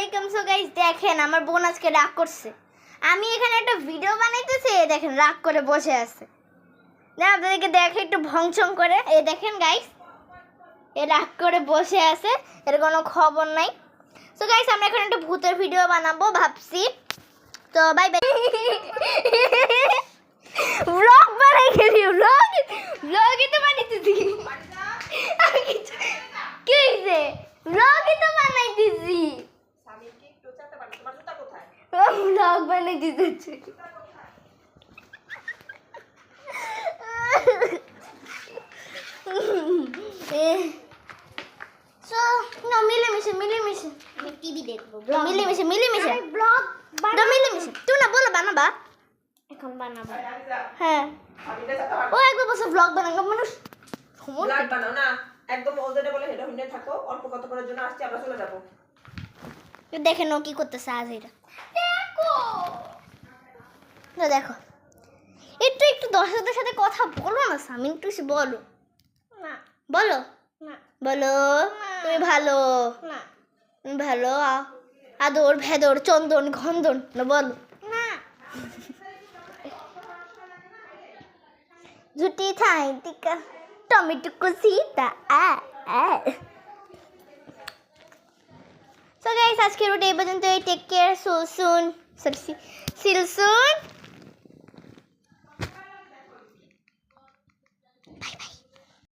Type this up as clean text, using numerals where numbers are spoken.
আলাইকুম। So guys দেখেন আমার বোন আজকে রাগ করছে। আমি এখানে একটা ভিডিও বানাইতেছি, এই দেখেন রাগ করে বসে আছে। না আপনাদেরকে দেখে একটু ভংচং করে, এই দেখেন গাইস এ রাগ করে বসে আছে, এর কোনো খবর নাই। সো গাইস আমরা এখন একটা ভূতের ভিডিও বানাবো ভাবছি, তো বাই বাই। ব্লগ বানাই গেলি, ব্লগই তো বানাইতেছি। কি হইছে? ব্লগই তো বানাইতেছি। ব্লগ বানাই দিতেছি। মিলেমিশে টিভি দেখবো, মিলেমিশে ব্লগ মিলেমিশে। তুই না বলো বানাবা, এখন বানাবা। হ্যাঁ ও একবার বসে ব্লগ বানানো মানুষ ব্লগ বানাও না, একদম ওজনে বলে হেডা হুন্ডে থাকো, অল্প কতক্ষণের জন্য আসছি, আমরা চলে যাব। দেখেন ও কি করতেছে আজ। এটা দেখো না, দেখো একটু একটু দর্শকদের সাথে কথা বলো না সামিন, একটু বলো না, বলো না, বলো তুমি ভালো না, তুমি ভালো আদর ভেদর চন্দন ঘন্দন না, বলো না। ঝুটি থাই টিকা টমেটো কুচিতা So guys, আজকের ভিডিও এই পর্যন্ত। Take care, so soon, see you soon.